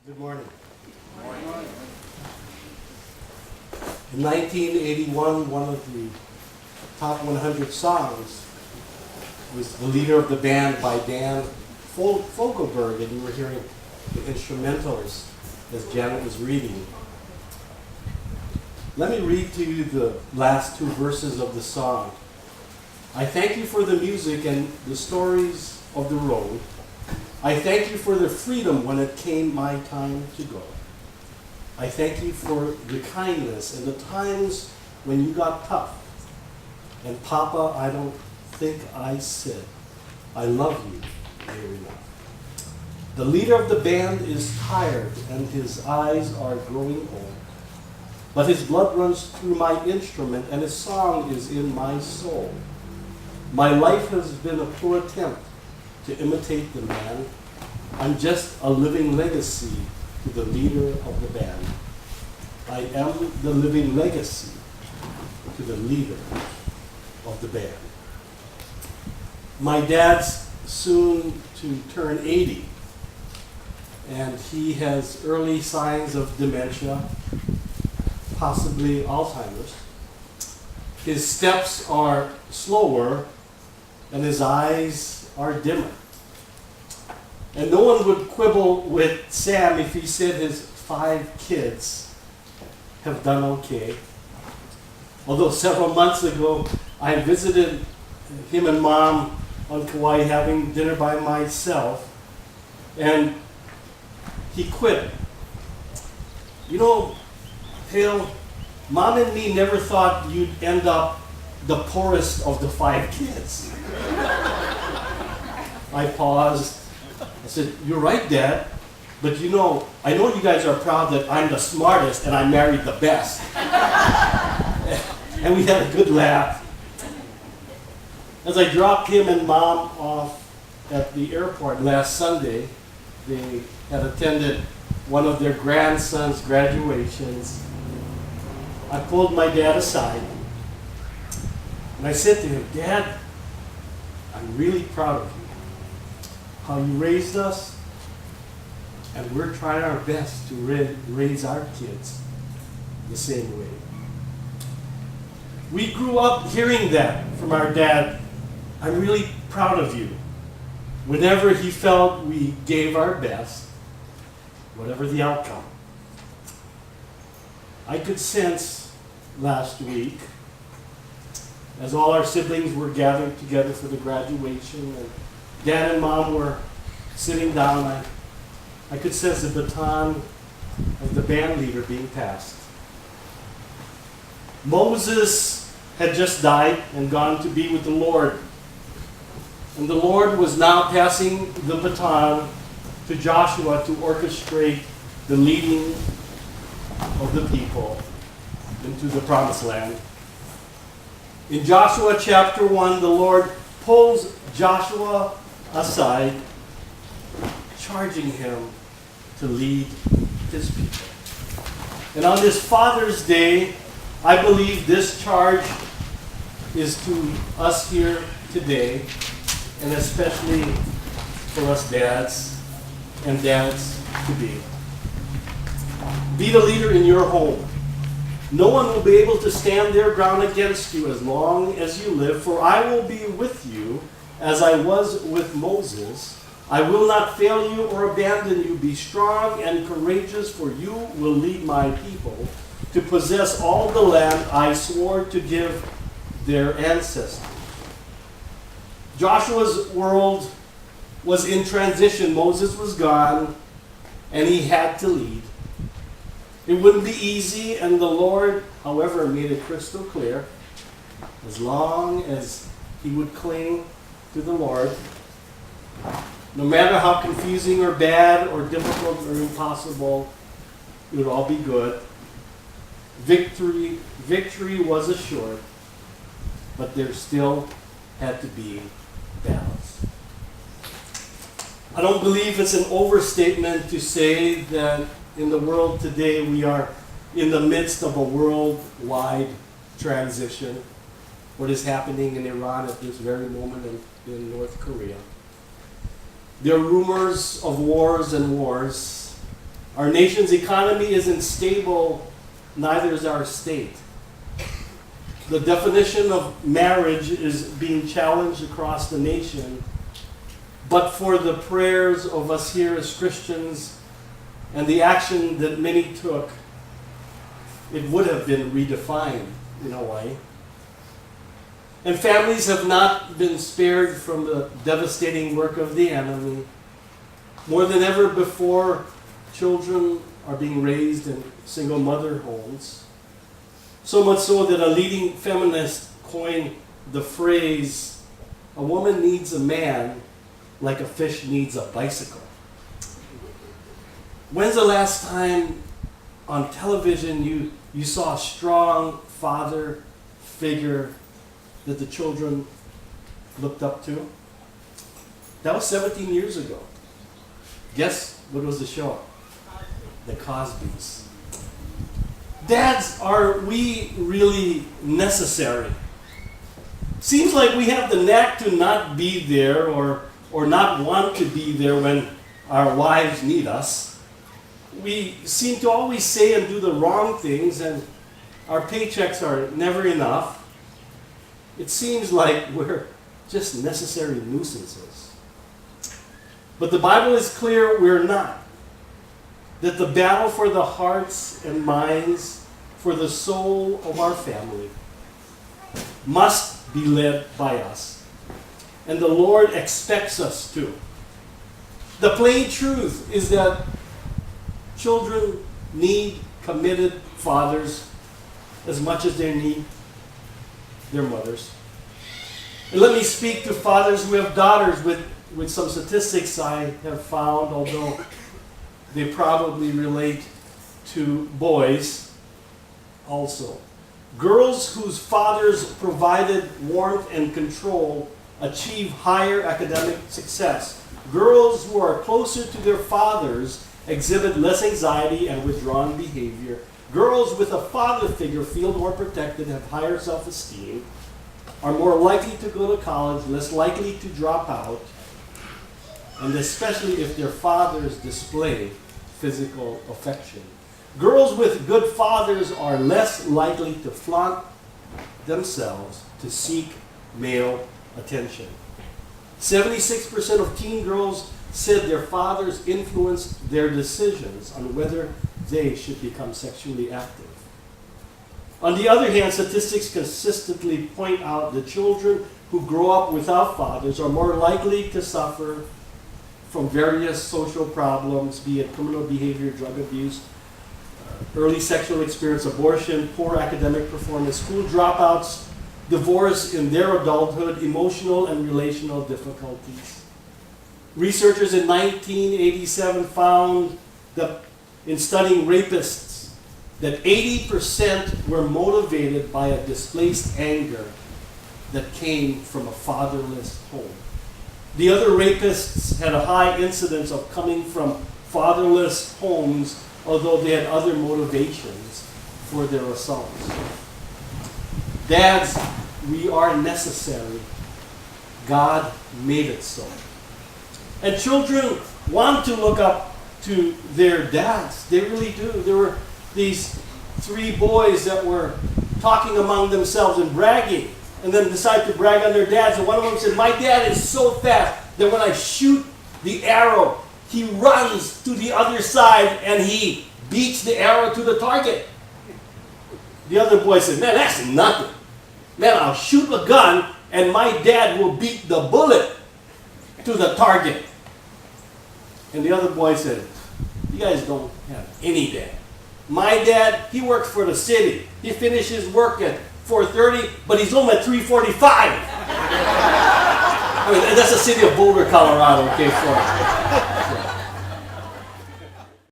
Good morning. In 1981, one of the top 100 songs was The Leader of the Band by Dan Fogelberg, and you were hearing the instrumentals as Janet was reading. Let me read to you the last two verses of the song. I thank you for the music and the stories of the road. I thank you for the freedom when it came my time to go. I thank you for the kindness and the times when you got tough. And Papa, I don't think I said, I love you near enough. The leader of the band is tired and his eyes are growing old. But his blood runs through my instrument and his song is in my soul. My life has been a poor attempt to imitate the man. I'm just a living legacy to the leader of the band. I am the living legacy to the leader of the band. My dad's soon to turn 80, and he has early signs of dementia, possibly Alzheimer's. His steps are slower, and his eyes are dimmer. And no one would quibble with Sam if he said his 5 kids have done okay. Although several months ago, I visited him and Mom on Kauai having dinner by myself, and he quit. You know, Hale, Mom and me never thought you'd end up the poorest of the 5 kids. I paused. I said, you're right, Dad, but you know, I know you guys are proud that I'm the smartest and I married the best. And we had a good laugh. As I dropped him and Mom off at the airport last Sunday, they had attended one of their grandson's graduations. I pulled my dad aside and I said to him, Dad, I'm really proud of you. How you raised us, and we're trying our best to raise our kids the same way. We grew up hearing that from our dad. I'm really proud of you. Whenever he felt we gave our best, whatever the outcome. I could sense last week, as all our siblings were gathered together for the graduation, and Dad and Mom were sitting down, I could sense the baton of the band leader being passed. Moses had just died and gone to be with the Lord. And the Lord was now passing the baton to Joshua to orchestrate the leading of the people into the promised land. In Joshua chapter 1, the Lord pulls Joshua aside, charging him to lead his people. And on this Father's Day, I believe this charge is to us here today, and especially for us dads and dads to be. Be the leader in your home. No one will be able to stand their ground against you as long as you live, for I will be with you as I was with Moses. I will not fail you or abandon you. Be strong and courageous, for you will lead my people to possess all the land I swore to give their ancestors. Joshua's world was in transition. Moses was gone, and he had to lead. It wouldn't be easy, and the Lord, however, made it crystal clear, as long as he would cling to the Lord, no matter how confusing or bad or difficult or impossible, it would all be good. Victory was assured, but there still had to be battles. I don't believe it's an overstatement to say that in the world today we are in the midst of a worldwide transition. What is happening in Iran at this very moment in North Korea. There are rumors of wars and wars, Our nation's economy isn't stable, neither is our state. The definition of marriage is being challenged across the nation, but for the prayers of us here as Christians and the action that many took, it would have been redefined in a way. And families have not been spared from the devastating work of the enemy. More than ever before, children are being raised in single mother homes. So much so that a leading feminist coined the phrase, "A woman needs a man like a fish needs a bicycle." When's the last time on television you saw a strong father figure that the children looked up to? That was 17 years ago. Guess what was the show? The Cosbys. Dads, are we really necessary? Seems like we have the knack to not be there or not want to be there when our wives need us. We seem to always say and do the wrong things, and our paychecks are never enough. It seems like we're just necessary nuisances. But the Bible is clear we're not. That the battle for the hearts and minds, for the soul of our family, must be led by us. And the Lord expects us to. The plain truth is that children need committed fathers as much as they need their mothers. And let me speak to fathers who have daughters with some statistics I have found, although they probably relate to boys also. Girls whose fathers provided warmth and control achieve higher academic success. Girls who are closer to their fathers exhibit less anxiety and withdrawn behavior. Girls with a father figure feel more protected, have higher self-esteem, are more likely to go to college, less likely to drop out, and especially if their fathers display physical affection. Girls with good fathers are less likely to flaunt themselves to seek male attention. 76% of teen girls said their fathers influenced their decisions on whether they should become sexually active. On the other hand, statistics consistently point out that children who grow up without fathers are more likely to suffer from various social problems, be it criminal behavior, drug abuse, early sexual experience, abortion, poor academic performance, school dropouts, divorce in their adulthood, emotional and relational difficulties. Researchers in 1987 found that in studying rapists, that 80% were motivated by a displaced anger that came from a fatherless home. The other rapists had a high incidence of coming from fatherless homes, although they had other motivations for their assaults. Dads, we are necessary. God made it so. And children want to look up to their dads. They really do. There were these 3 boys that were talking among themselves and bragging, and then decided to brag on their dads. And one of them said, "My dad is so fast that when I shoot the arrow, he runs to the other side and he beats the arrow to the target." The other boy said, "Man, that's nothing. Man, I'll shoot a gun and my dad will beat the bullet to the target." And the other boy said, "You guys don't have any dad. My dad, he works for the city. He finishes work at 4:30, but he's home at 3:45. I mean, that's the city of Boulder, Colorado, okay, for